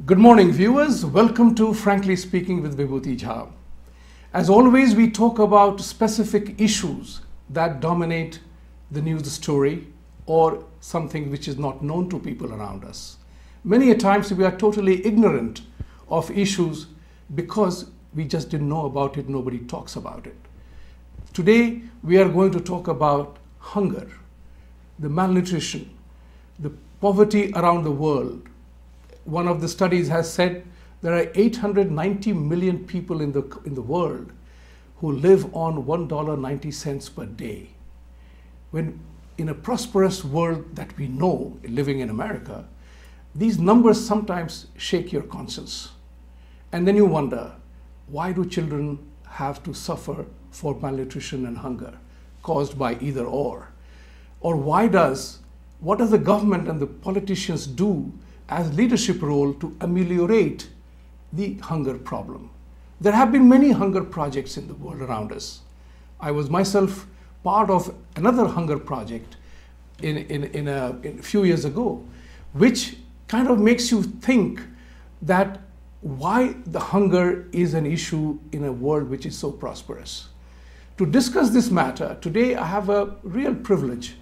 Good morning, viewers. Welcome to Frankly Speaking with Vibhuti. As always, we talk about specific issues that dominate the news story or something which is not known to people around us. Many a times we are totally ignorant of issues because we just didn't know about it, nobody talks about it. Today, we are going to talk about hunger, the malnutrition, the poverty around the world. One of the studies has said there are 890 million people in the world who live on $1.90 per day. When in a prosperous world that we know, living in America, these numbers sometimes shake your conscience. And then you wonder, why do children have to suffer for malnutrition and hunger caused by either or? Or what does the government and the politicians do as leadership role to ameliorate the hunger problem? There have been many hunger projects in the world around us. I was myself part of another hunger project in a few years ago, which kind of makes you think that why the hunger is an issue in a world which is so prosperous. To discuss this matter, today I have a real privilege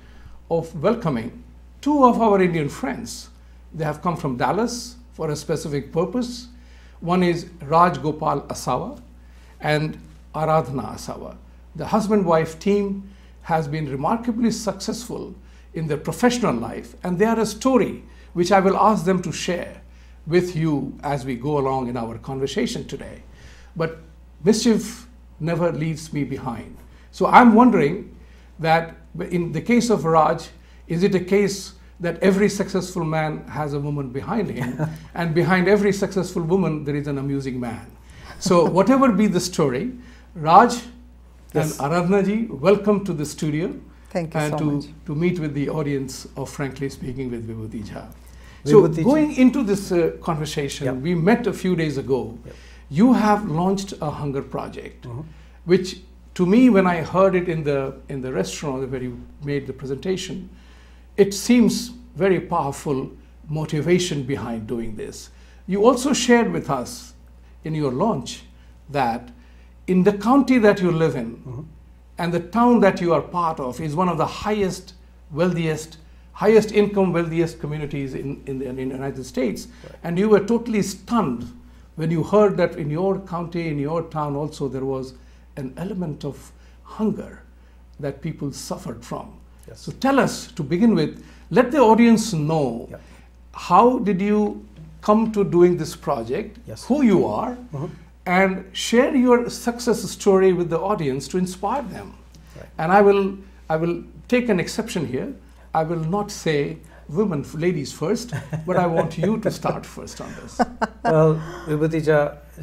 of welcoming two of our Indian friends. They have come from Dallas for a specific purpose. One is Raj Gopal Asava and Aradhana Asava. The husband-wife team has been remarkably successful in their professional life, and they are a story which I will ask them to share with you as we go along in our conversation today. But mischief never leaves me behind. So I'm wondering that in the case of Raj, is it a case that every successful man has a woman behind him, and behind every successful woman there is an amusing man? So whatever be the story, Raj and Aradhana ji, welcome to the studio. Thank you and so much. to meet with the audience of Frankly Speaking with Vibhuti. So going into this conversation, we met a few days ago. You have launched a hunger project, which to me, when I heard it in the restaurant where you made the presentation, it seems very powerful motivation behind doing this. You also shared with us in your launch that in the county that you live in and the town that you are part of is one of the highest income, wealthiest communities in the United States. Right. And you were totally stunned when you heard that in your county, in your town also, there was an element of hunger that people suffered from. Yes. So tell us, to begin with, let the audience know, how did you come to doing this project, who you are, and share your success story with the audience to inspire them. Right. And I will take an exception here. I will not say ladies first, but I want you to start first on this. Well, Vibhuti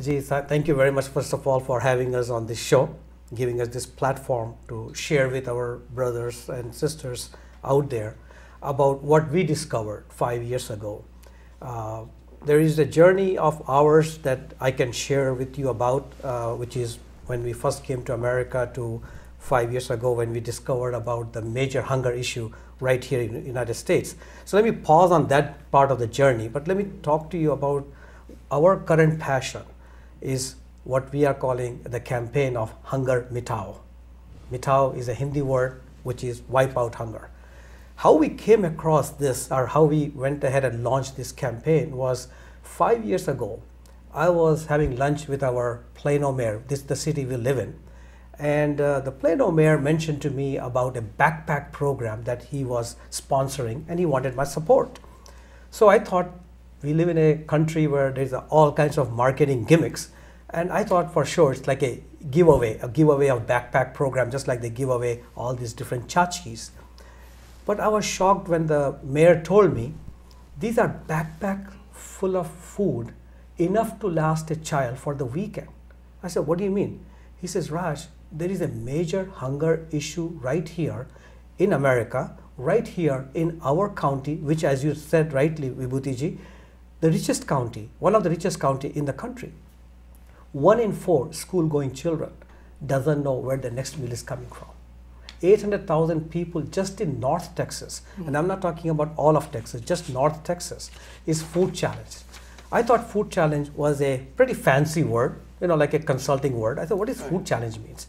ji, thank you very much, first of all, for having us on this show, giving us this platform to share with our brothers and sisters out there about what we discovered 5 years ago. There is a journey of ours that I can share with you about, which is when we first came to America to 5 years ago, when we discovered about the major hunger issue right here in the United States. So let me pause on that part of the journey, but let me talk to you about our current passion is what we are calling the campaign of Hunger Mitao. Mitao is a Hindi word which is wipe out hunger. How we came across this, or how we went ahead and launched this campaign, was 5 years ago. I was having lunch with our Plano mayor, this is the city we live in, and the Plano mayor mentioned to me about a backpack program that he was sponsoring, and he wanted my support. So I thought, we live in a country where there's all kinds of marketing gimmicks, and I thought for sure it's like a giveaway of backpack program, just like they give away all these different tchotchkes. But I was shocked when the mayor told me, these are backpack full of food, enough to last a child for the weekend. I said, what do you mean? He says, Raj, there is a major hunger issue right here in America, right here in our county, which, as you said rightly, Vibhuti ji, the richest county, one of the richest county in the country. 1 in 4 school-going children doesn't know where the next meal is coming from. 800,000 people just in North Texas, and I'm not talking about all of Texas, just North Texas, is food challenged. I thought food challenge was a pretty fancy word, like a consulting word. I thought, what does food challenge means?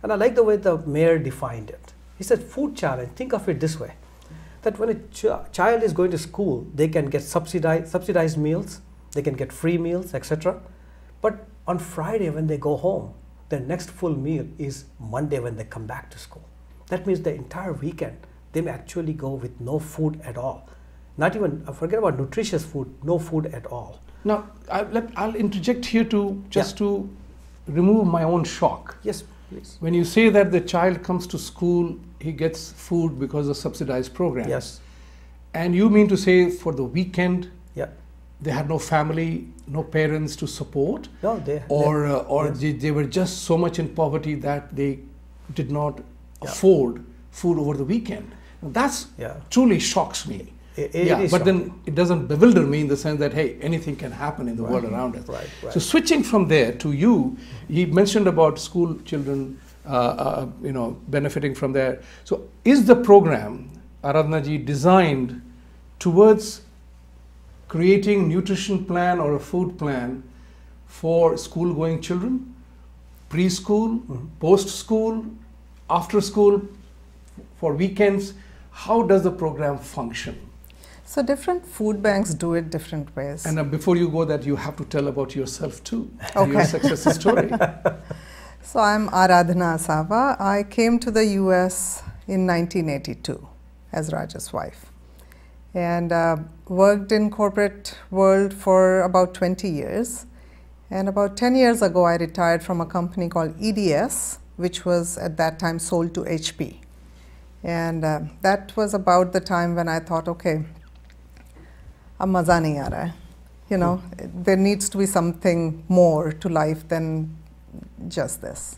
And I like the way the mayor defined it. He said, food challenge, think of it this way, that when a child is going to school, they can get subsidized meals, they can get free meals, etc. But on Friday when they go home, their next full meal is Monday when they come back to school. That means the entire weekend, they may actually go with no food at all. Not even, forget about nutritious food, no food at all. Now, I'll interject here to remove my own shock. Yes, please. When you say that the child comes to school, he gets food because of subsidized programs. Yes. And you mean to say for the weekend, Yeah. they had no family, no parents to support? No, they were just so much in poverty that they did not afford food over the weekend. Now, that's truly shocks me. It is but shocking. then it doesn't bewilder me in the sense that, hey, anything can happen in the world around us. Right. So switching from there to you, he mentioned about school children, benefiting from there. So is the program, Aradhana ji, designed towards creating nutrition plan or a food plan for school-going children, preschool, post-school, after school, for weekends? How does the program function? So different food banks do it different ways. And before you go that, you have to tell about yourself too, Okay. your success story. So I'm Aradhana Asava. I came to the US in 1982 as Raj's wife, and worked in corporate world for about 20 years. And about 10 years ago, I retired from a company called EDS, which was at that time sold to HP. And that was about the time when I thought, okay, ab maza nahi aa raha hai. There needs to be something more to life than just this.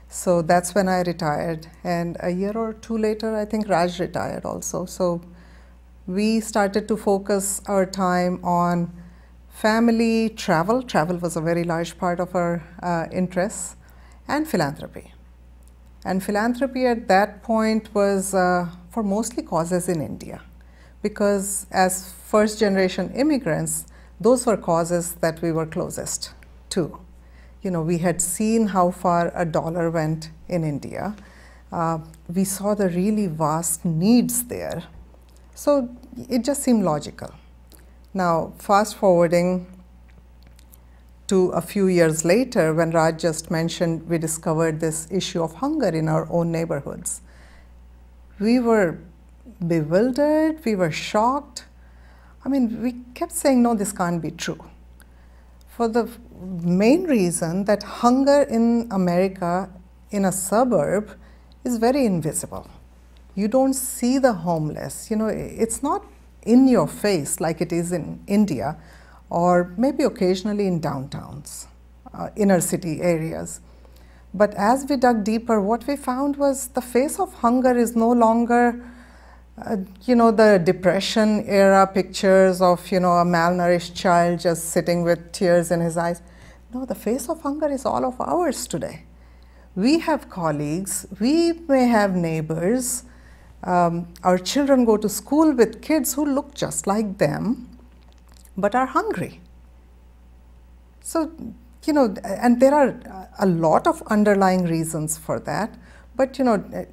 So that's when I retired. And a year or two later, I think Raj retired also. So we started to focus our time on family, travel. Travel was a very large part of our interests, and philanthropy. And philanthropy at that point was for mostly causes in India, because as first generation immigrants, those were causes that we were closest to. We had seen how far a dollar went in India. We saw the really vast needs there. So it just seemed logical. Now, fast forwarding to a few years later, when Raj just mentioned we discovered this issue of hunger in our own neighborhoods, we were bewildered, we were shocked. I mean, we kept saying, no, this can't be true. For the main reason that hunger in America, in a suburb, is very invisible. You don't see the homeless. It's not in your face like it is in India, or maybe occasionally in downtowns, inner city areas. But as we dug deeper, what we found was the face of hunger is no longer, the Depression era pictures of, a malnourished child just sitting with tears in his eyes. No, the face of hunger is all of ours today. We have colleagues, we may have neighbors, our children go to school with kids who look just like them, but are hungry. So, and there are a lot of underlying reasons for that, but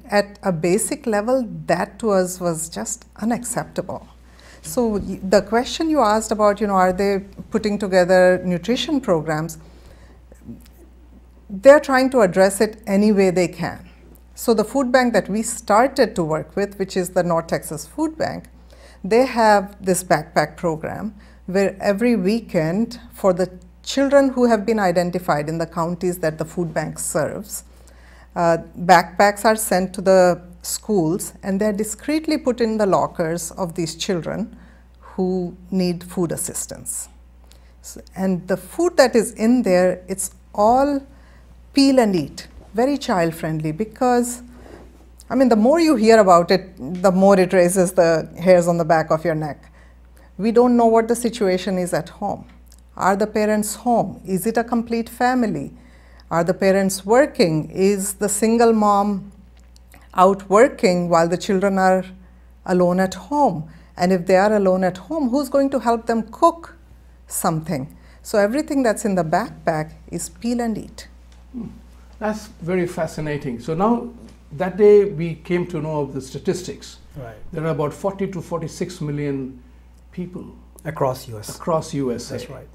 at a basic level, that to us was just unacceptable. So the question you asked about, are they putting together nutrition programs? They're trying to address it any way they can. So the food bank that we started to work with, which is the North Texas Food Bank, they have this backpack program where every weekend for the children who have been identified in the counties that the food bank serves, backpacks are sent to the schools and they're discreetly put in the lockers of these children who need food assistance. So, and the food that is in there, it's all peel and eat, very child friendly, because the more you hear about it, the more it raises the hairs on the back of your neck. We don't know what the situation is at home. Are the parents home? Is it a complete family? Are the parents working? Is the single mom out working while the children are alone at home? And if they are alone at home, who's going to help them cook something. So everything that's in the backpack is peel and eat. That's very fascinating. So now, that day we came to know of the statistics. Right. There are about 40 to 46 million people Across US. across USA. That's right.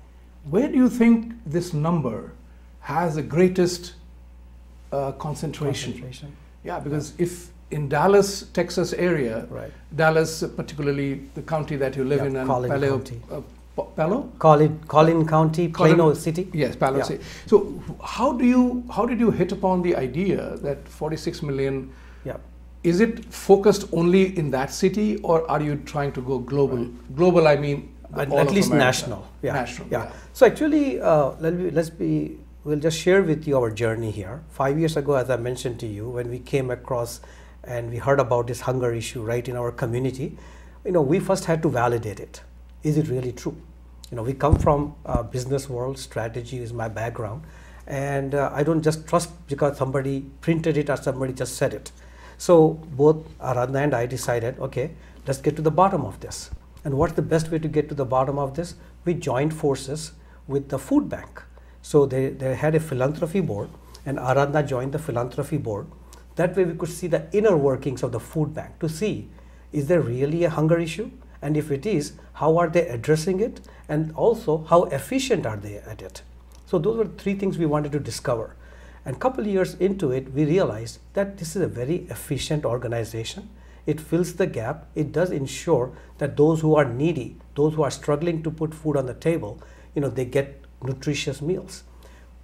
Where do you think this number has the greatest concentration? Yeah, because if in Dallas, Texas area, Right. Dallas, particularly the county that you live in, and Collin Palo, County. Palo? Collin County, Plano City. Yes, Palo Yeah. City. So how did you hit upon the idea that 46 million? Yeah. Is it focused only in that city, or are you trying to go global? Global, I mean, all At of least America. national. Yeah. National. Yeah. So actually, we'll just share with you our journey here. 5 years ago, as I mentioned to you, when we came across and we heard about this hunger issue right in our community, we first had to validate it. Is it really true? We come from business world, strategy is my background, and I don't just trust because somebody printed it or somebody just said it. So both Aradhana and I decided, okay, let's get to the bottom of this. And what's the best way to get to the bottom of this? We joined forces with the food bank. So they had a philanthropy board, and Aradhana joined the philanthropy board. That way we could see the inner workings of the food bank to see, is there really a hunger issue? And if it is, how are they addressing it? And also, how efficient are they at it? So those were three things we wanted to discover. And a couple years into it, we realized that this is a very efficient organization. It fills the gap. It does ensure that those who are needy, those who are struggling to put food on the table, they get nutritious meals.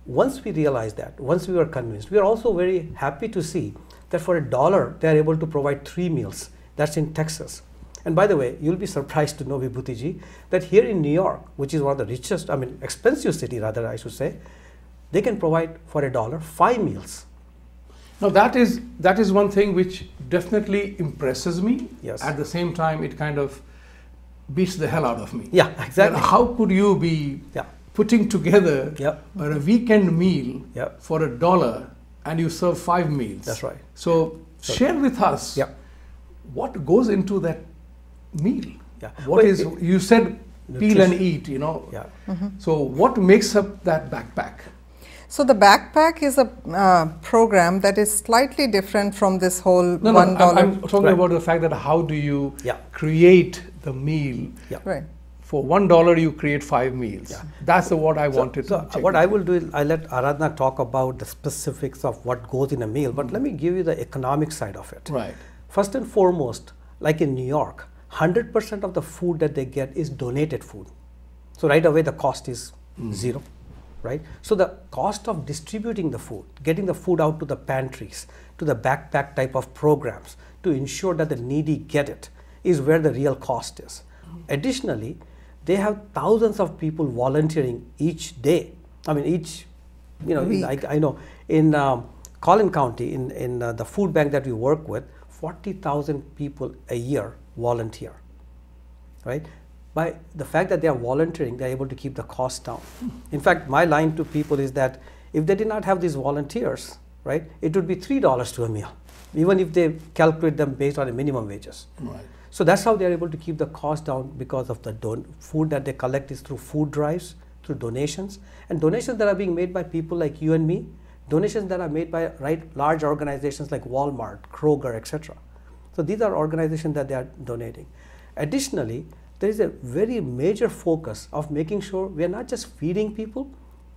Once we realized that, once we were convinced, we are also very happy to see that for $1, they are able to provide 3 meals. That's in Texas. And by the way, you'll be surprised to know, Vibhuti ji, that here in New York, which is one of the richest, expensive city rather, I should say, they can provide for $1 5 meals. Now that is one thing which definitely impresses me. Yes. At the same time, it kind of beats the hell out of me. Yeah, exactly. And how could you be putting together a weekend meal for $1 and you serve 5 meals? That's right. So share with us what goes into that meal. Yeah. What is, you said peel and eat, Yeah. So what makes up that backpack? So the backpack is a program that is slightly different from this whole $1. I'm talking about the fact that how do you create the meal? Right. For $1, you create 5 meals. Yeah. That's what I wanted to check. What I will do is I'll let Aradhana talk about the specifics of what goes in a meal, but let me give you the economic side of it. Right. First and foremost, like in New York, 100% of the food that they get is donated food. So right away the cost is zero, right? So the cost of distributing the food, getting the food out to the pantries, to the backpack type of programs to ensure that the needy get it is where the real cost is. Additionally, they have thousands of people volunteering each day. Each, I know in Collin County, in the food bank that we work with, 40,000 people a year volunteer, right? By the fact that they are volunteering, they're able to keep the cost down. In fact, my line to people is that if they did not have these volunteers, right, it would be $3 to a meal, even if they calculate them based on the minimum wages. Right. So that's how they're able to keep the cost down, because of the food that they collect is through food drives, through donations, and donations that are being made by people like you and me, donations that are made by large organizations like Walmart, Kroger, etc. So these are organizations that they are donating. Additionally, there is a very major focus of making sure we are not just feeding people,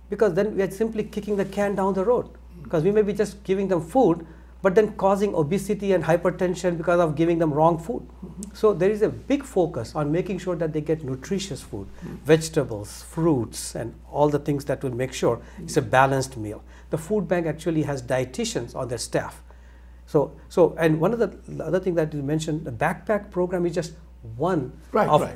because then we are simply kicking the can down the road, because we may be just giving them food, but then causing obesity and hypertension because of giving them wrong food. So there is a big focus on making sure that they get nutritious food, vegetables, fruits, and all the things that will make sure it's a balanced meal. The food bank actually has dietitians on their staff. And one of the other thing that you mentioned, the backpack program is just one of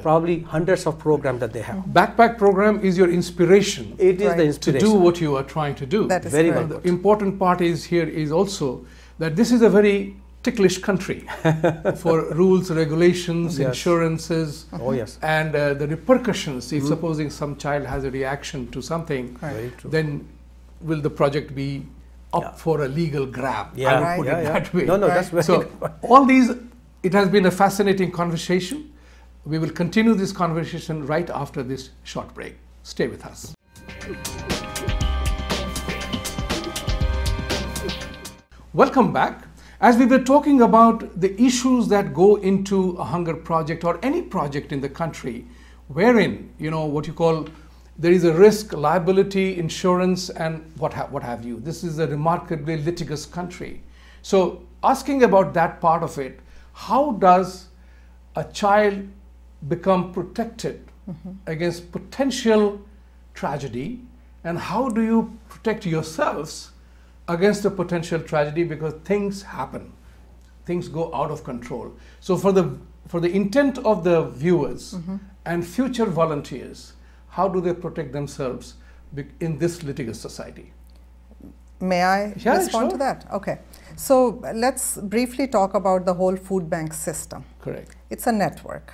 probably hundreds of programs that they have. Backpack program is your inspiration. It is the inspiration. To do what you are trying to do. That is very correct. well. The important part is here is also that this is a very ticklish country for rules, regulations, insurances, and the repercussions. If supposing some child has a reaction to something, then will the project be up for a legal grab? I would put it that way. No, that's very so all these, it has been a fascinating conversation. We will continue this conversation right after this short break. Stay with us. Welcome back. As we were talking about the issues that go into a hunger project or any project in the country, wherein, what you call, there is a risk, liability, insurance, and what have you. This is a remarkably litigious country. So asking about that part of it, how does a child become protected against potential tragedy, and how do you protect yourselves against a potential tragedy, because things happen, things go out of control. So for the intent of the viewers and future volunteers, how do they protect themselves in this litigious society? May I respond to that? Okay. So let's briefly talk about the whole food bank system. Correct. It's a network.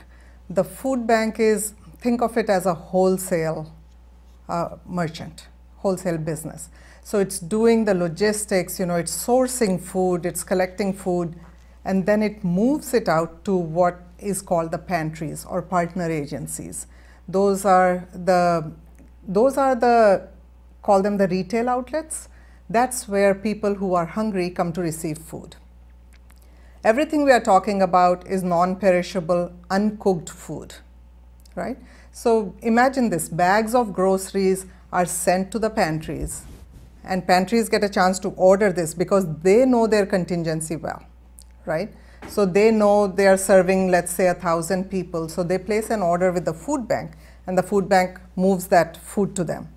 The food bank is, think of it as a wholesale merchant, wholesale business. So it's doing the logistics, it's sourcing food, it's collecting food, and then it moves it out to what is called the pantries or partner agencies. Those are the, call them the retail outlets. That's where people who are hungry come to receive food. Everything we are talking about is non-perishable, uncooked food, right? So imagine this, bags of groceries are sent to the pantries, and pantries get a chance to order this because they know their contingency well, right? So they know they are serving, let's say, 1,000 people. So they place an order with the food bank, and the food bank moves that food to them.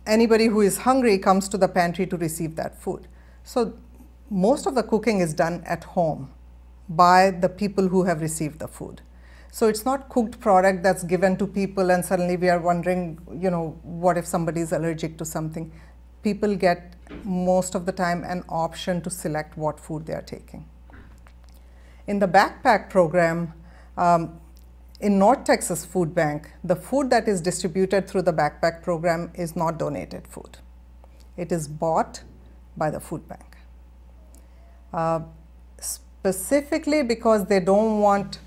Anybody who is hungry comes to the pantry to receive that food. So most of the cooking is done at home by the people who have received the food. So it's not cooked product that's given to people and suddenly we are wondering, what if somebody is allergic to something. People get, most of the time, an option to select what food they are taking. In the backpack program, in North Texas Food Bank, the food that is distributed through the backpack program is not donated food. It is bought by the food bank. Specifically because they don't want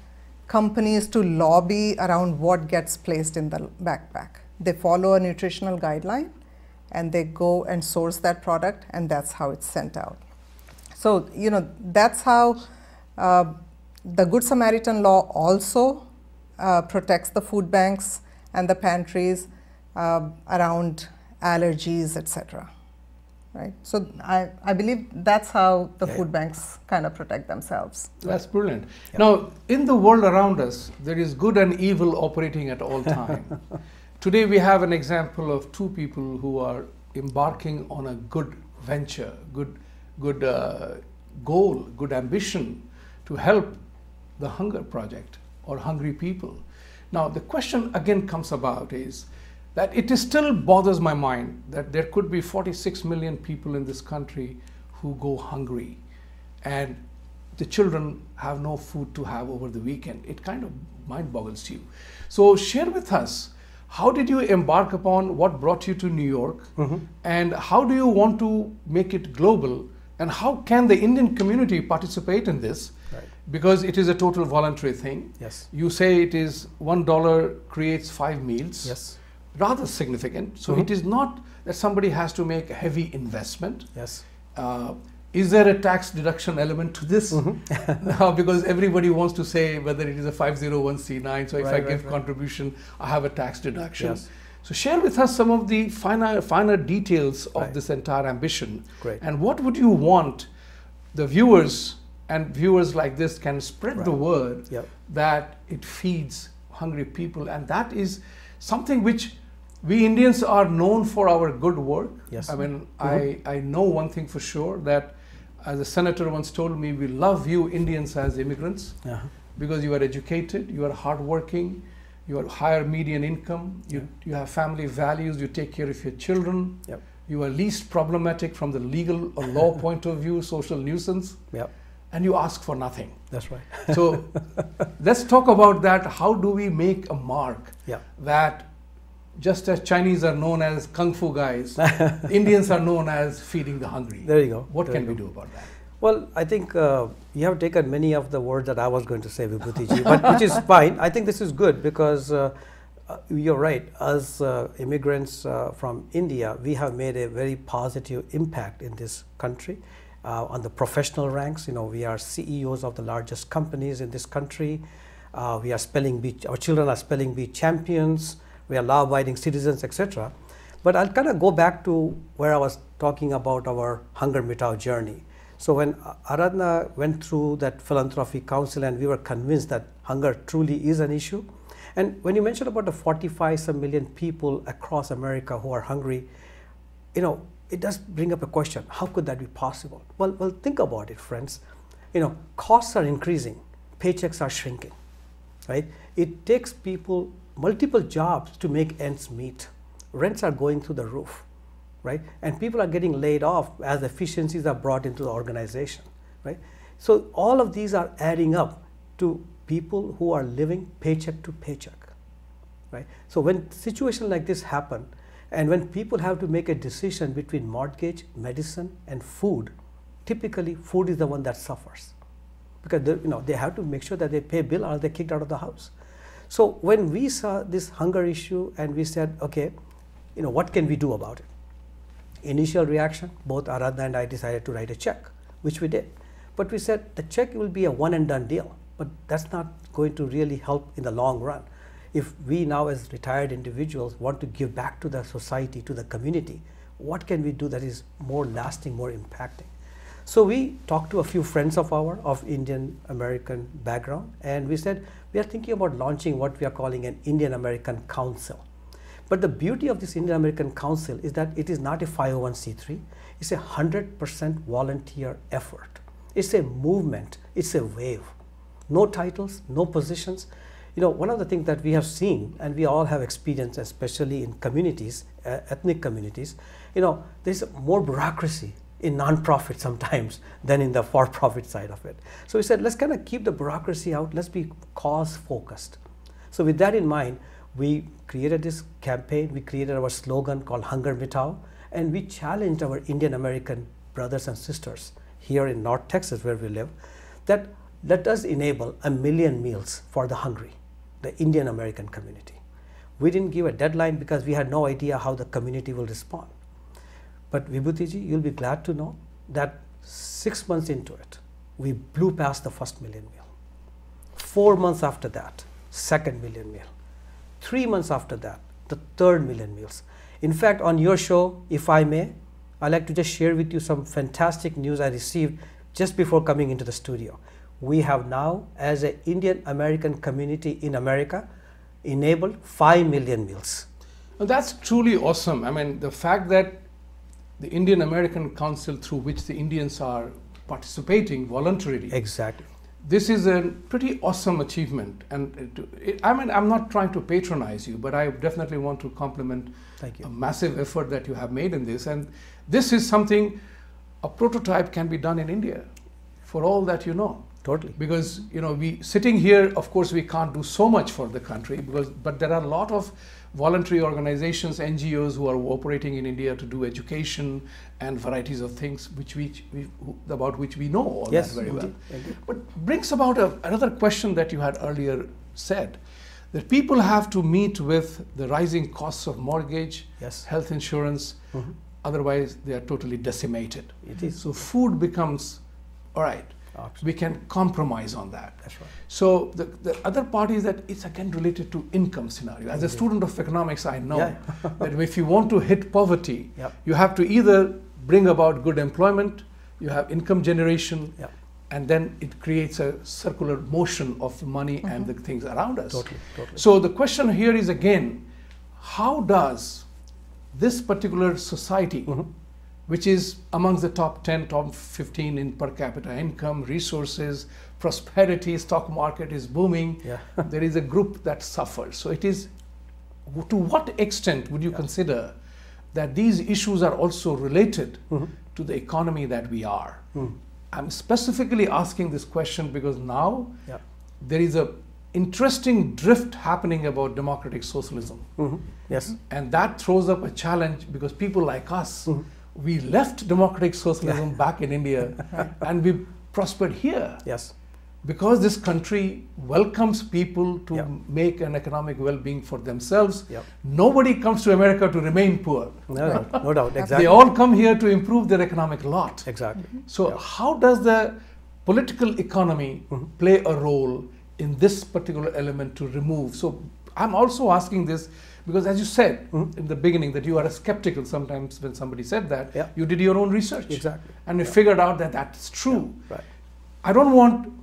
companies to lobby around what gets placed in the backpack. They follow a nutritional guideline and they go and source that product, and that's how it's sent out. So, that's how the Good Samaritan law also protects the food banks and the pantries around allergies, etc. Right? So I believe that's how the food banks kind of protect themselves. That's brilliant. Yeah. Now, in the world around us, there is good and evil operating at all time. Today we have an example of two people who are embarking on a good venture, good goal, good ambition to help the hunger project or hungry people. Now, the question again comes about is that it still bothers my mind that there could be 46 million people in this country who go hungry, and the children have no food to have over the weekend. It kind of mind boggles you. So share with us, how did you embark upon, what brought you to New York, and how do you want to make it global, and how can the Indian community participate in this? Right. Because it is a total voluntary thing. Yes. You say it is $1 creates 5 meals. Yes. Rather significant. So it is not that somebody has to make a heavy investment. Yes. Is there a tax deduction element to this? No, because everybody wants to say whether it is a 501c9. So if I give contribution, I have a tax deduction. Yes. So share with us some of the finer details of this entire ambition. Great. And what would you want the viewers, and viewers like this can spread the word that it feeds hungry people, and that is something which we Indians are known for our good work. Yes. I mean, I know one thing for sure, that as a senator once told me, we love you Indians as immigrants because you are educated, you are hardworking, you are higher median income, you have family values, you take care of your children, you are least problematic from the legal or law point of view, social nuisance, and you ask for nothing. That's right. So let's talk about that. How do we make a mark that just as Chinese are known as Kung Fu guys, Indians are known as feeding the hungry? There you go. What can we do about that? Well, I think you have taken many of the words that I was going to say, Vibhuti ji, but which is fine. I think this is good because you're right. As immigrants from India, we have made a very positive impact in this country on the professional ranks. You know, we are CEOs of the largest companies in this country. We are spelling bee. Our children are spelling bee champions. We are law-abiding citizens, etc. But I'll kind of go back to where I was talking about our Hunger Mitao journey. So when Aradhana went through that philanthropy council and we were convinced that hunger truly is an issue, and when you mentioned about the 45 million people across America who are hungry, you know, it does bring up a question, how could that be possible? Well, think about it, friends. You know, costs are increasing, paychecks are shrinking, right? It takes people multiple jobs to make ends meet. Rents are going through the roof, right? And people are getting laid off as efficiencies are brought into the organization, right? So all of these are adding up to people who are living paycheck to paycheck, right? So when situations like this happen, and when people have to make a decision between mortgage, medicine, and food, typically food is the one that suffers because they have to make sure that they pay bill or they're kicked out of the house. So when we saw this hunger issue and we said, okay, what can we do about it? Initial reaction, both Aradhana and I decided to write a check, which we did. But we said the check will be a one and done deal, but that's not going to really help in the long run. If we now as retired individuals want to give back to the society, to the community, what can we do that is more lasting, more impacting? So we talked to a few friends of ours of Indian American background, and we said we are thinking about launching what we are calling an Indian American Council. But the beauty of this Indian American Council is that it is not a 501c3. It's a 100% volunteer effort. It's a movement. It's a wave. No titles, no positions. One of the things that we have seen, and we all have experienced, especially in communities, ethnic communities, there's more bureaucracy in non-profit sometimes than in the for-profit side of it. So we said, let's kind of keep the bureaucracy out. Let's be cause-focused. So with that in mind, we created this campaign. We created our slogan called Hunger Mitao, and we challenged our Indian American brothers and sisters here in North Texas, where we live, that let us enable 1 million meals for the hungry, the Indian American community. We didn't give a deadline because we had no idea how the community will respond. But Vibhuti ji, you'll be glad to know that 6 months into it, we blew past the first 1 million meal. 4 months after that, second 1 million meal. 3 months after that, the third 1 million meals. In fact, on your show, if I may, I'd like to just share with you some fantastic news I received just before coming into the studio. We have now, as an Indian American community in America, enabled 5 million meals. Well, that's truly awesome. I mean, the fact that the Indian American Council, through which the Indians are participating voluntarily. Exactly. This is a pretty awesome achievement. And I'm not trying to patronize you, but I definitely want to compliment a massive effort that you have made in this. And this is something, a prototype can be done in India, for all that you know. Totally. Because we sitting here, of course, we can't do so much for the country, but there are a lot of voluntary organizations, NGOs who are operating in India to do education and varieties of things about which we know all that very well. Indeed. But brings about another question that you had earlier said, that people have to meet with the rising costs of mortgage, health insurance, otherwise they are totally decimated. It is. So food becomes, all right, we can compromise on that. That's right. So the other part is that it's again related to income scenario. As a student of economics, I know that if you want to hit poverty, you have to either bring about good employment, you have income generation, and then it creates a circular motion of money and the things around us. Totally. So the question here is again, how does this particular society, which is amongst the top 10, top 15 in per capita income, resources, prosperity, stock market is booming. There is a group that suffers. So it is, to what extent would you consider that these issues are also related to the economy that we are? I'm specifically asking this question because now there is a interesting drift happening about democratic socialism. Yes. And that throws up a challenge because people like us we left democratic socialism back in India and we prospered here. Yes. Because this country welcomes people to make an economic well-being for themselves. Nobody comes to America to remain poor. No, no doubt, exactly. They all come here to improve their economic lot. Exactly. So how does the political economy play a role in this particular element to remove? So I'm also asking this because, as you said in the beginning, that you are skeptical sometimes when somebody said that. You did your own research. Exactly. And you figured out that that's true. Right. I don't want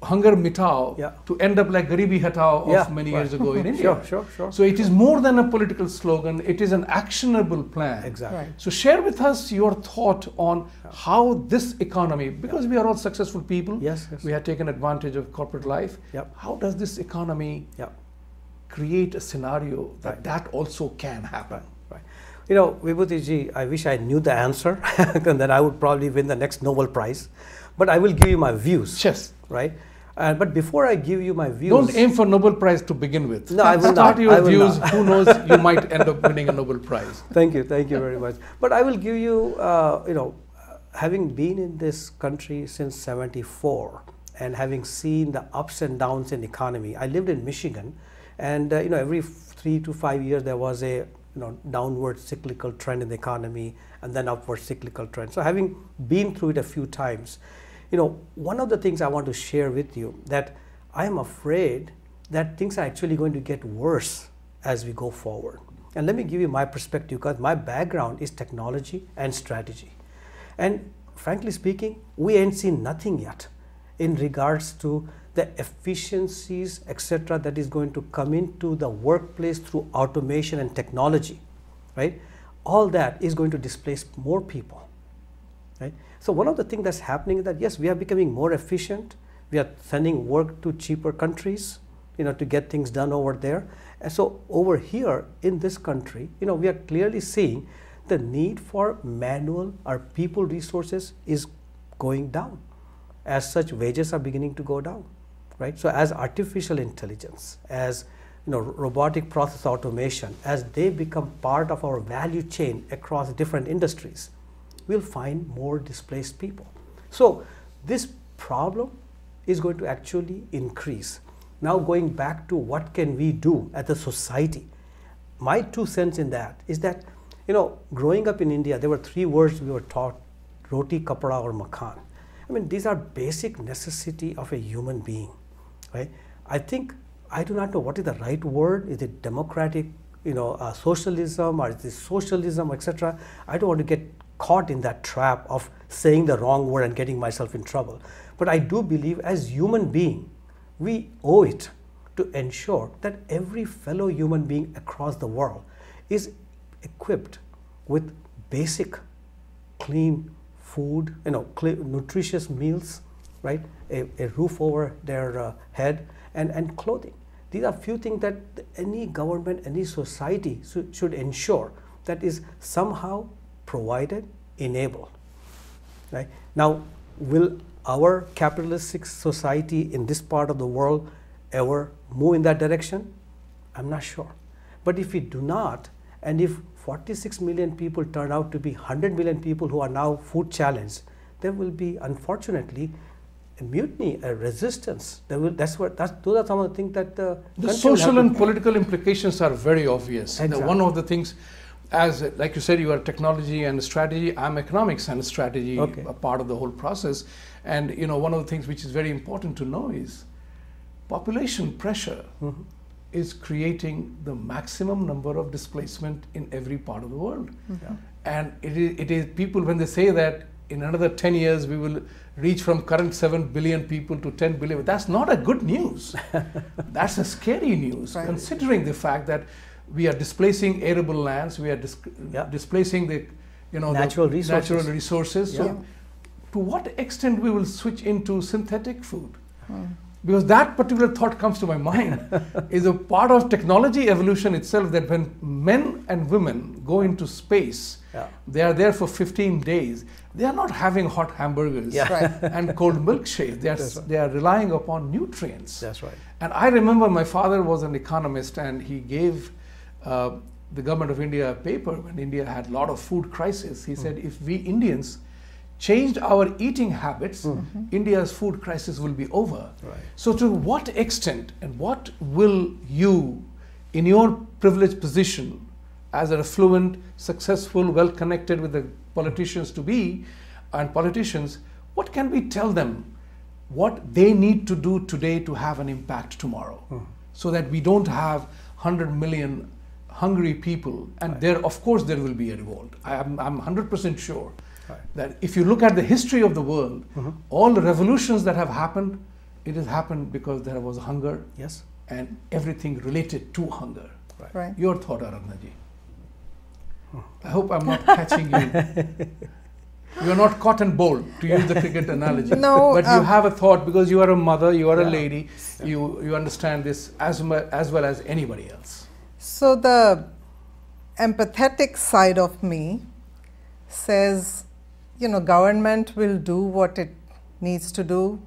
hunger mitao to end up like Garibi Hatao of many years ago in India. Sure. So it is more than a political slogan, it is an actionable plan. Exactly. Right. So share with us your thought on how this economy, because we are all successful people, we have taken advantage of corporate life, how does this economy create a scenario that that also can happen? Right. You know, Vibhuti ji, I wish I knew the answer, and then I would probably win the next Nobel Prize. But I will give you my views. Yes. Right? But before I give you my views... Don't aim for Nobel Prize to begin with. No, I will Start not. your I will views. not. Who knows, you might end up winning a Nobel Prize. Thank you very much. But I will give you, you know, having been in this country since '74 and having seen the ups and downs in economy. I lived in Michigan, and you know, every 3 to 5 years there was a downward cyclical trend in the economy, and then upward cyclical trend. So having been through it a few times, you know, one of the things I want to share with you that I am afraid that things are actually going to get worse as we go forward. And let me give you my perspective, because my background is technology and strategy. And frankly speaking, we ain't seen nothing yet in regards to the efficiencies, etc., that is going to come into the workplace through automation and technology, right? All that is going to displace more people, right? So one of the things that's happening is that, yes, we are becoming more efficient. We are sending work to cheaper countries, you know, to get things done over there. And so over here in this country, you know, we are clearly seeing the need for manual or people resources is going down. As such, wages are beginning to go down, right? So as artificial intelligence, as robotic process automation, as they become part of our value chain across different industries, we'll find more displaced people. So this problem is going to actually increase. Now going back to what can we do as a society, my 2 cents in that is that, growing up in India, there were 3 words we were taught: roti, kapda, or makan. I mean, these are basic necessity of a human being, right? I do not know what is the right word. Is it democratic, socialism, or is it socialism, etc.? I don't want to get caught in that trap of saying the wrong word and getting myself in trouble. But I do believe as human being, we owe it to ensure that every fellow human being across the world is equipped with basic, clean food, nutritious meals, right? A roof over their head, and clothing. These are few things that any government, any society should ensure that is somehow provided, enabled, right? Now, will our capitalistic society in this part of the world ever move in that direction? I'm not sure. But if we do not, and if 46 million people turn out to be 100 million people who are now food challenged, there will be, unfortunately, a mutiny, a resistance. Those are some of the things that the social and political implications are very obvious. Exactly. One of the things, as like you said, you are technology and strategy. I'm economics and strategy, a part of the whole process. And one of the things which is very important to know is population pressure is creating the maximum number of displacement in every part of the world. And it is people, when they say that in another 10 years we will reach from current 7 billion people to 10 billion, that's not a good news. That's a scary news, right, considering the fact that we are displacing arable lands, we are displacing the natural resources. So to what extent we will switch into synthetic food? Because that particular thought comes to my mind is a part of technology evolution itself, that when men and women go into space, they are there for 15 days. They are not having hot hamburgers and cold milkshakes. They are relying upon nutrients. That's right. And I remember my father was an economist, and he gave the government of India a paper when India had a lot of food crisis. He said, if we Indians changed our eating habits, India's food crisis will be over. Right. So to what extent and what will you, in your privileged position as an affluent, successful, well-connected with the politicians to be, and politicians, what can we tell them what they need to do today to have an impact tomorrow? So that we don't have 100 million hungry people, and there, of course, there will be a revolt. I'm 100% sure that if you look at the history of the world, all the revolutions that have happened, it has happened because there was hunger. Yes. And everything related to hunger. Right. Your thought, Aradhana ji. I hope I'm not catching you. You're not caught and bold, to use the cricket analogy. No, but you have a thought because you are a mother, you are a Yeah. lady, you understand this as well as anybody else. So the empathetic side of me says, you know, government will do what it needs to do,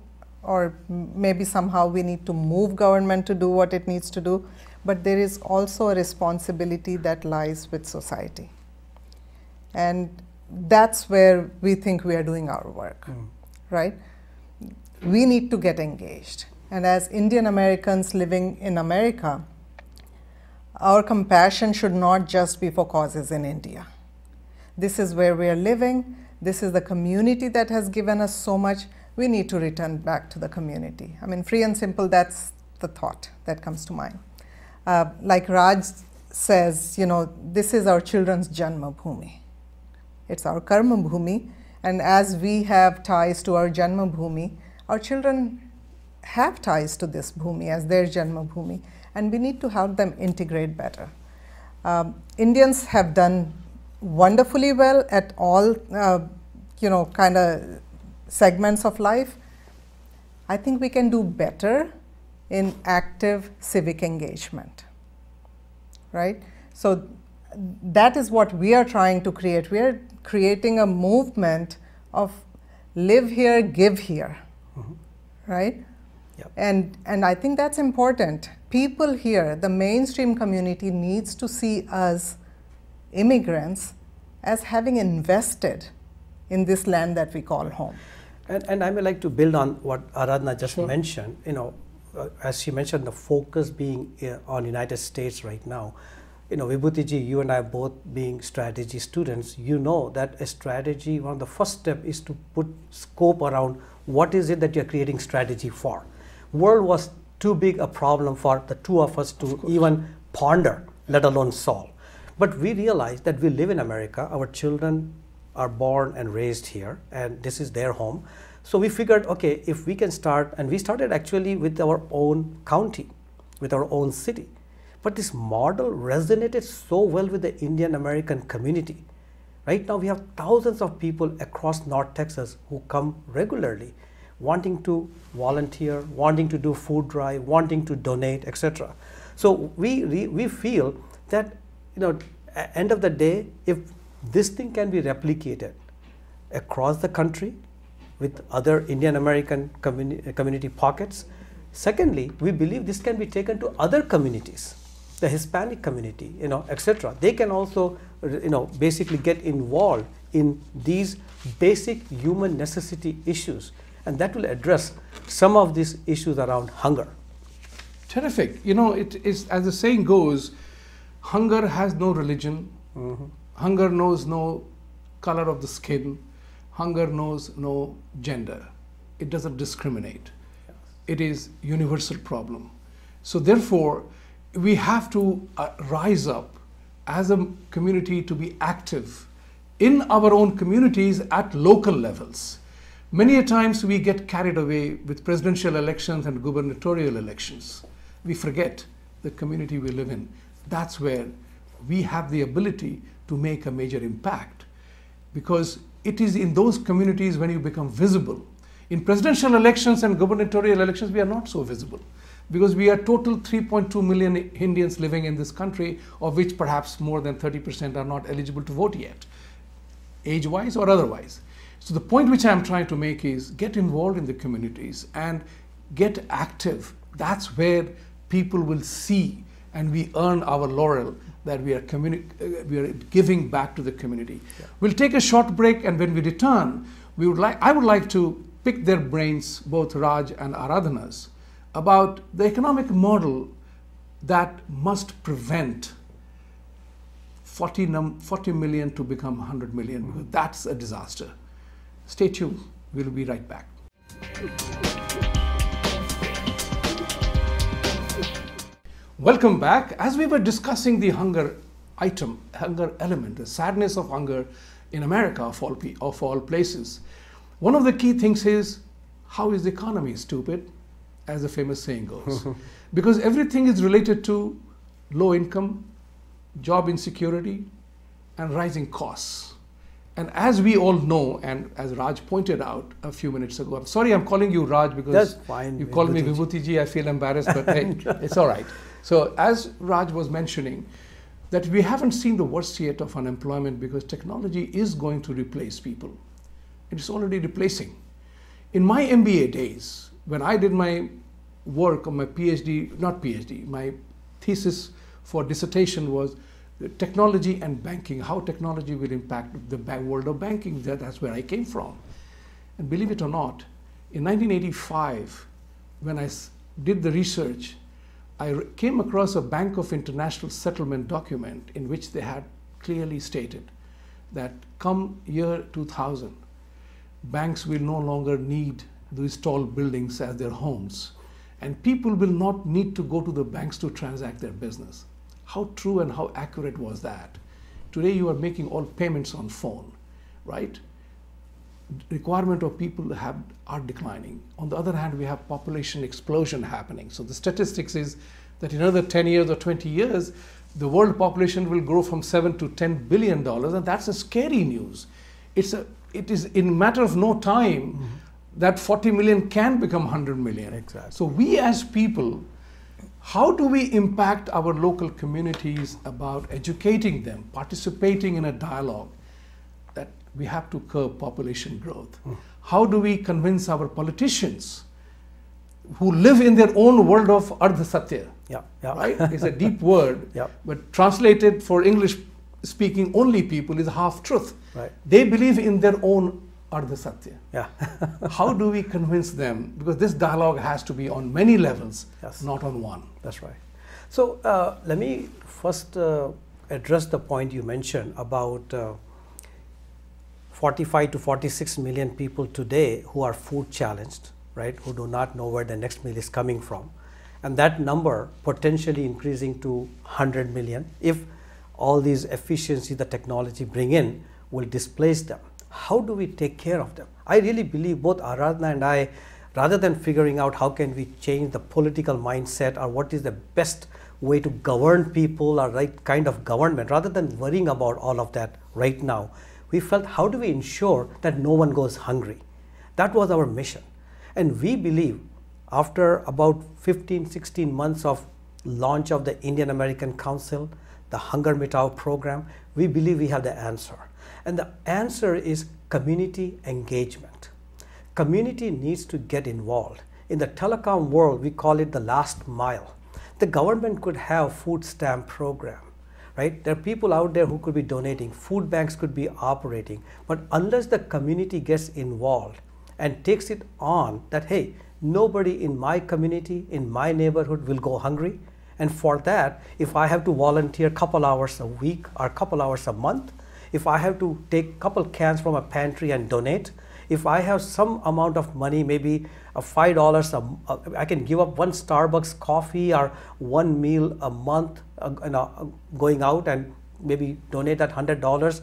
or maybe somehow we need to move government to do what it needs to do, but there is also a responsibility that lies with society. And that's where we think we are doing our work, right? We need to get engaged. And as Indian Americans living in America, our compassion should not just be for causes in India. This is where we are living. This is the community that has given us so much. We need to return back to the community. I mean, free and simple, that's the thought that comes to mind. Like Raj says, you know, this is our children's Janma Bhumi. It's our Karma Bhumi. And as we have ties to our Janma Bhumi, our children have ties to this Bhumi as their Janma Bhumi. And we need to help them integrate better. Indians have done wonderfully well at all, you know, kind of segments of life. I think we can do better in active civic engagement, right? So that is what we are trying to create. We are creating a movement of live here, give here, right? Yep. And I think that's important. People here, the mainstream community needs to see us immigrants as having invested in this land that we call home. And I would like to build on what Aradhana just mentioned. You know, as she mentioned, the focus being on United States right now. You know, Vibhuti ji, you and I both being strategy students, you know that a strategy, one of the first step is to put scope around what is it that you're creating strategy for. World was too big a problem for the two of us to even ponder, let alone solve. But we realized that we live in America, our children are born and raised here, and this is their home. So we figured, okay, if we can start, and we started actually with our own county, with our own city. But this model resonated so well with the Indian American community. Right now we have thousands of people across North Texas who come regularly, wanting to volunteer, wanting to do food drive, wanting to donate, etc. So we feel that, you know, at the end of the day, if this thing can be replicated across the country with other Indian American community pockets. Secondly, we believe this can be taken to other communities, the Hispanic community, you know, etc. They can also, you know, basically get involved in these basic human necessity issues, and that will address some of these issues around hunger. Terrific. You know, it is, as the saying goes, hunger has no religion. Hunger knows no color of the skin. Hunger knows no gender. It doesn't discriminate. It is a universal problem. So therefore, we have to rise up as a community to be active in our own communities at local levels. Many a times we get carried away with presidential elections and gubernatorial elections. We forget the community we live in. That's where we have the ability to make a major impact, because it is in those communities when you become visible. In presidential elections and gubernatorial elections, we are not so visible, because we are total 3.2 million Indians living in this country, of which perhaps more than 30% are not eligible to vote yet, age-wise or otherwise. So the point which I'm trying to make is get involved in the communities and get active. That's where people will see, and we earn our laurel that we are giving back to the community. Yeah. We'll take a short break, and when we return, I would like to pick their brains, both Raj and Aradhana's, about the economic model that must prevent 40 million to become 100 million. Mm-hmm. That's a disaster. Stay tuned. We'll be right back. Welcome back. As we were discussing the hunger element, the sadness of hunger in America, of all places, one of the key things is, how is the economy stupid, as the famous saying goes? Because everything is related to low income, job insecurity, and rising costs. And as we all know, and as Raj pointed out a few minutes ago, I'm sorry I'm calling you Raj because that's fine, you called me Vibhuti ji, I feel embarrassed, but hey, it's all right. So as Raj was mentioning, that we haven't seen the worst yet of unemployment because technology is going to replace people. It's already replacing. In my MBA days, when I did my work on my my thesis for dissertation was technology and banking, how technology will impact the world of banking. That's where I came from. And believe it or not, in 1985, when I did the research, I came across a Bank of International Settlement document in which they had clearly stated that come year 2000, banks will no longer need these tall buildings as their homes, and people will not need to go to the banks to transact their business. How true and how accurate was that? Today you are making all payments on phone, right? Requirement of people are declining. On the other hand, we have population explosion happening. So the statistics is that in another 10 years or 20 years, the world population will grow from $7 to $10 billion, and that's a scary news. It is in a matter of no time that 40 million can become 100 million. Exactly. So we as people, how do we impact our local communities about educating them, participating in a dialogue that we have to curb population growth? How do we convince our politicians who live in their own world of Ardha Satya? Right? It's a deep word, but translated for English speaking only people is half truth. Right. They believe in their own Ardha Satya. Yeah. How do we convince them? Because this dialogue has to be on many levels, yes, not on one. That's right. So let me first address the point you mentioned about 45 to 46 million people today who are food challenged, right? Who do not know where the next meal is coming from. And that number potentially increasing to 100 million if all these efficiency the technology bring in will displace them. How do we take care of them? I really believe both Aradhana and I, rather than figuring out how can we change the political mindset or what is the best way to govern people or right kind of government, rather than worrying about all of that right now, we felt how do we ensure that no one goes hungry? That was our mission. And we believe after about 15-16 months of launch of the Indian American Council, the Hunger Mitao program, we believe we have the answer. And the answer is community engagement. Community needs to get involved. In the telecom world, we call it the last mile. The government could have food stamp program, right? There are people out there who could be donating, food banks could be operating, but unless the community gets involved and takes it on that, hey, nobody in my community, in my neighborhood will go hungry. And for that, if I have to volunteer a couple hours a week or a couple hours a month, if I have to take a couple cans from a pantry and donate, if I have some amount of money, maybe $5, I can give up one Starbucks coffee or one meal a month, going out and maybe donate that $100,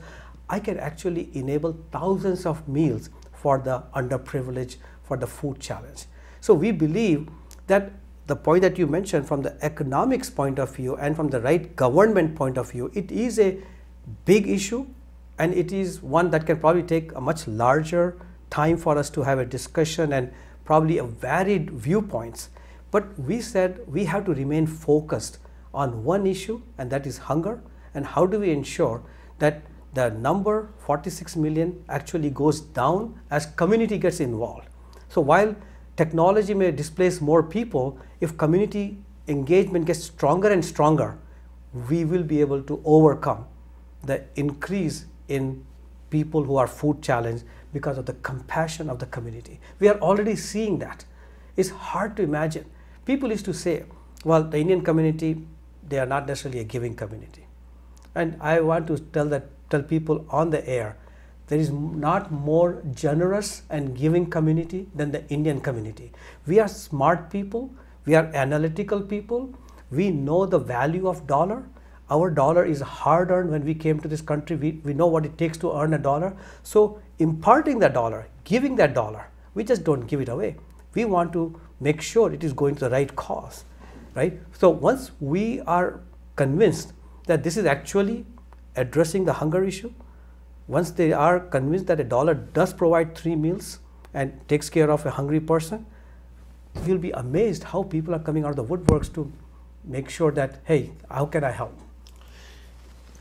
I can actually enable thousands of meals for the underprivileged, for the food challenge. So we believe that the point that you mentioned from the economics point of view and from the right government point of view, it is a big issue, and it is one that can probably take a much larger time for us to have a discussion and probably a varied viewpoints. But we said we have to remain focused on one issue, and that is hunger, and how do we ensure that the number 46 million actually goes down as community gets involved. So while technology may displace more people, if community engagement gets stronger and stronger, we will be able to overcome the increase in people who are food challenged because of the compassion of the community. We are already seeing that. It's hard to imagine. People used to say, well, the Indian community, they are not necessarily a giving community. And I want to tell people on the air, there is not more generous and giving community than the Indian community. We are smart people, we are analytical people, we know the value of dollar. Our dollar is hard earned. When we came to this country, we know what it takes to earn a dollar. So imparting that dollar, giving that dollar, we just don't give it away. We want to make sure it is going to the right cause, right? So once we are convinced that this is actually addressing the hunger issue, once they are convinced that a dollar does provide 3 meals and takes care of a hungry person, you'll be amazed how people are coming out of the woodworks to make sure that, hey, how can I help?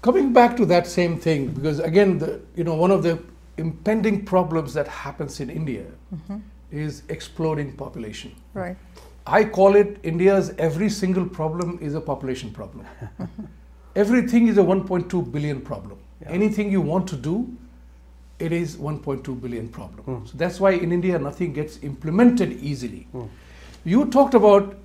Coming back to that same thing, because again, one of the impending problems that happens in India is exploding population. Right. I call it India's every single problem is a population problem. Everything is a 1.2 billion problem. Yeah. Anything you want to do, it is 1.2 billion problem. So that's why in India nothing gets implemented easily. You talked about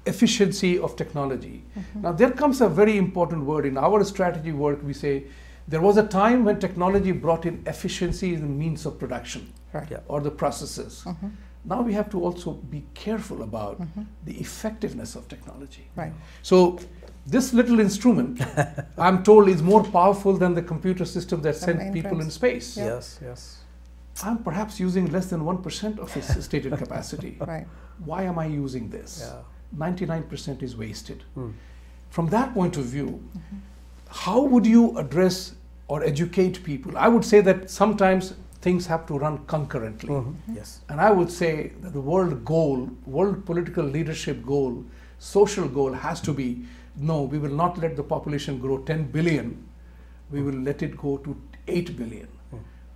efficiency of technology. Now there comes a very important word in our strategy work. We say there was a time when technology brought in efficiency in the means of production, right, yeah, or the processes. Now we have to also be careful about the effectiveness of technology. Right. So this little instrument, I'm told, is more powerful than the computer system that sent people in space. Yeah. Yes, yes. I'm perhaps using less than 1% of its stated capacity. Right. Why am I using this? Yeah. 99% is wasted. From that point of view, how would you address or educate people? I would say that sometimes things have to run concurrently. Yes. And I would say that the world goal, world political leadership goal, social goal has to be, no, we will not let the population grow 10 billion. We will let it go to 8 billion.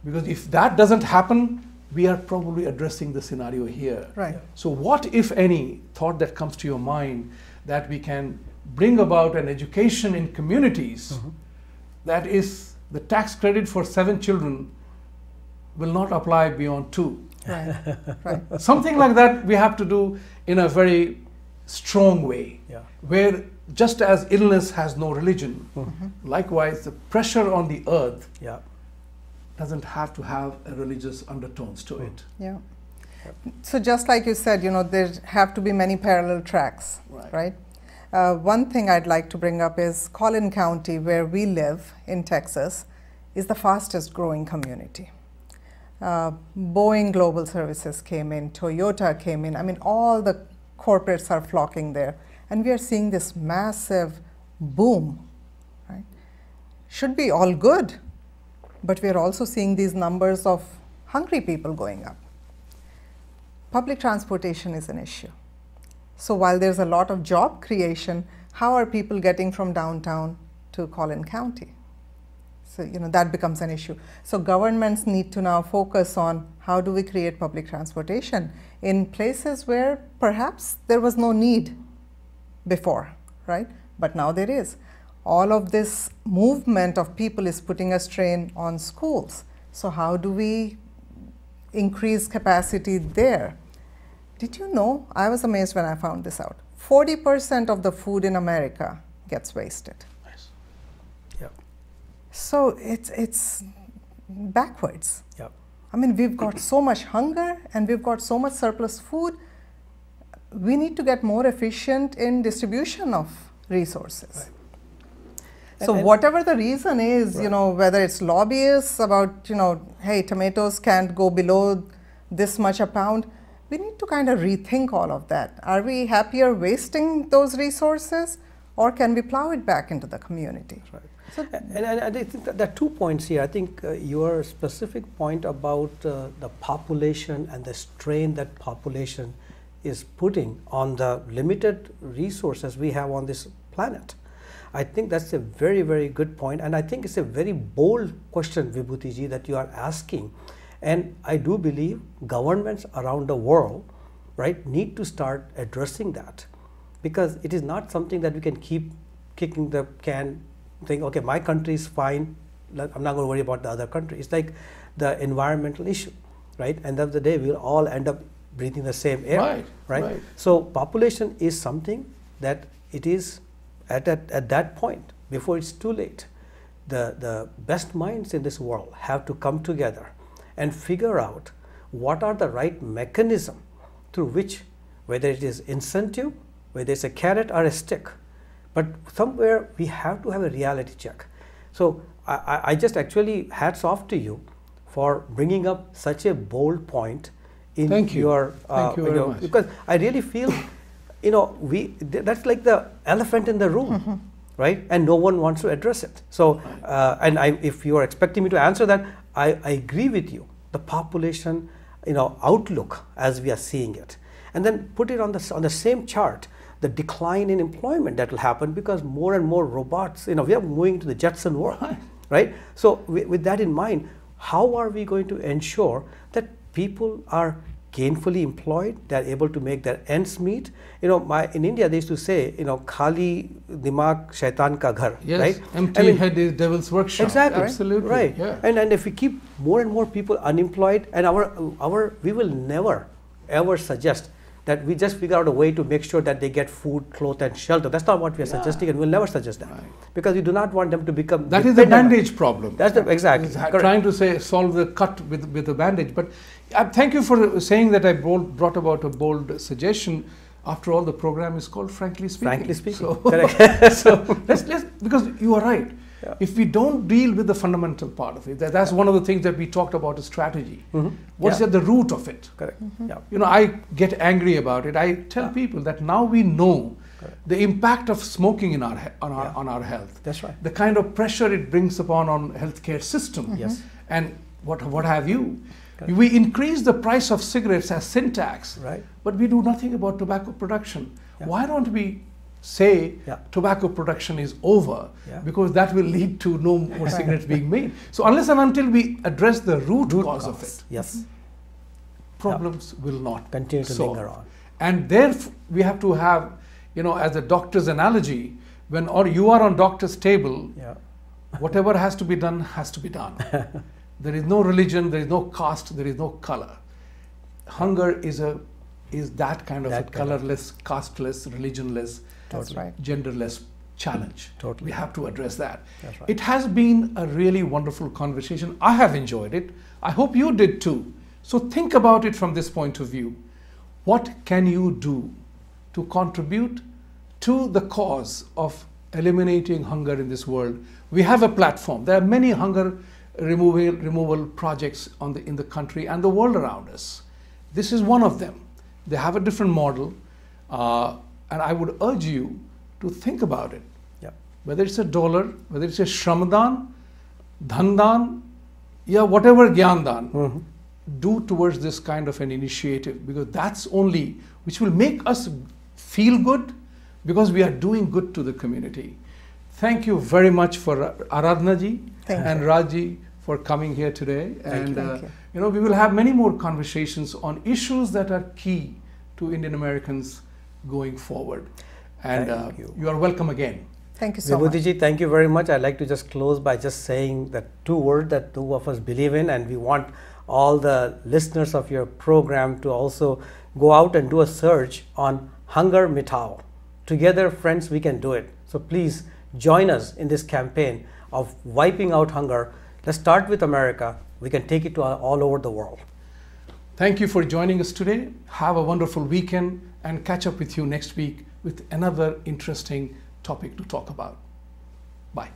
Because if that doesn't happen, we are probably addressing the scenario here. Right. So what, if any, thought that comes to your mind that we can bring about an education in communities that is the tax credit for 7 children will not apply beyond 2. Right. Right. Something like that we have to do in a very strong way, where just as illness has no religion, likewise the pressure on the earth doesn't have to have a religious undertones to it. Yeah. So just like you said, there have to be many parallel tracks, right? One thing I'd like to bring up is Collin County, where we live in Texas, is the fastest growing community. Boeing Global Services came in, Toyota came in. I mean, all the corporates are flocking there. And we are seeing this massive boom, right? Should be all good, but we are also seeing these numbers of hungry people going up. Public transportation is an issue. So while there's a lot of job creation, how are people getting from downtown to Collin County? So, that becomes an issue. So governments need to now focus on how do we create public transportation in places where perhaps there was no need before, right? But now there is. All of this movement of people is putting a strain on schools. So how do we increase capacity there? Did you know, I was amazed when I found this out, 40% of the food in America gets wasted. Nice. Yeah. So it's backwards. Yeah. I mean, we've got so much hunger and we've got so much surplus food. We need to get more efficient in distribution of resources. Right. So whatever the reason is, whether it's lobbyists about, hey, tomatoes can't go below this much a pound, we need to kind of rethink all of that. Are we happier wasting those resources, or can we plow it back into the community? Right. So, and I think that there are 2 points here. I think your specific point about the population and the strain that population is putting on the limited resources we have on this planet. I think that's a very, very good point, and I think it's a very bold question, Vibhuti ji, that you are asking. And I do believe governments around the world, right, need to start addressing that, because it is not something that we can keep kicking the can, think, okay, my country is fine, I'm not going to worry about the other country. It's like the environmental issue, right? And at the end of the day, we'll all end up breathing the same air, right? So population is something that it is at that point, before it's too late, the best minds in this world have to come together and figure out what are the right mechanism through which, whether it is incentive, whether it's a carrot or a stick, but somewhere we have to have a reality check. So I just actually hats off to you for bringing up such a bold point in your Thank you very much. Because I really feel that's like the elephant in the room, right? And no one wants to address it. So and if you are expecting me to answer that, I agree with you. The population outlook as we are seeing it, and then put it on the same chart, the decline in employment that will happen because more and more robots, we are moving to the Jetson world, right? So with that in mind, how are we going to ensure that people are gainfully employed, they are able to make their ends meet? In India they used to say, khali dimag shaitan ka ghar, right? Empty head is devil's workshop. Exactly. Absolutely. Right. Yeah. And if we keep more and more people unemployed, and we will never ever suggest that we just figure out a way to make sure that they get food, cloth and shelter. That's not what we are suggesting, and we'll never suggest that. Because we do not want them to become that is the bandage problem. That's exactly. Trying to solve the cut with a bandage. But thank you for saying that. I brought about a bold suggestion. After all, the program is called Frankly Speaking. Frankly Speaking. So, correct. so let's because you are right. Yeah. If we don't deal with the fundamental part of it, that's one of the things that we talked about, a strategy. What's at the root of it? Correct. Yeah. I get angry about it. I tell people that now we know the impact of smoking on our health. That's right. The kind of pressure it brings upon on healthcare system. Yes. And what have you? Correct. We increase the price of cigarettes as sin tax, but we do nothing about tobacco production. Yeah. Why don't we say tobacco production is over, because that will lead to no more cigarettes being made. So unless and until we address the root cause of it, problems will not continue to linger on. And therefore we have to have, as a doctor's analogy, when you are on doctor's table, whatever has to be done has to be done. There is no religion, there is no caste, there is no color. Hunger is that kind of a colorless, casteless, religionless, genderless challenge. Totally. We have to address that. That's right. It has been a really wonderful conversation. I have enjoyed it. I hope you did too. So think about it from this point of view. What can you do to contribute to the cause of eliminating hunger in this world? We have a platform. There are many hunger removal projects in the country and the world around us. This is one of them. They have a different model, and I would urge you to think about it. Whether it's $1, whether it's a Shramdan, Dhandan, whatever Gyandan, do towards this kind of an initiative, because that's only which will make us feel good, because we are doing good to the community. Thank you very much for Aradhana ji and Raji for coming here today. And we will have many more conversations on issues that are key to Indian Americans going forward. And you are welcome again. Thank you so much. Vibhuti ji, thank you very much. I'd like to just close by just saying that 2 words that 2 of us believe in, and we want all the listeners of your program to also go out and do a search on Hunger Mitao. Together, friends, we can do it. So please join us in this campaign of wiping out hunger. Let's start with America. We can take it to all over the world. Thank you for joining us today. Have a wonderful weekend, and catch up with you next week with another interesting topic to talk about. Bye.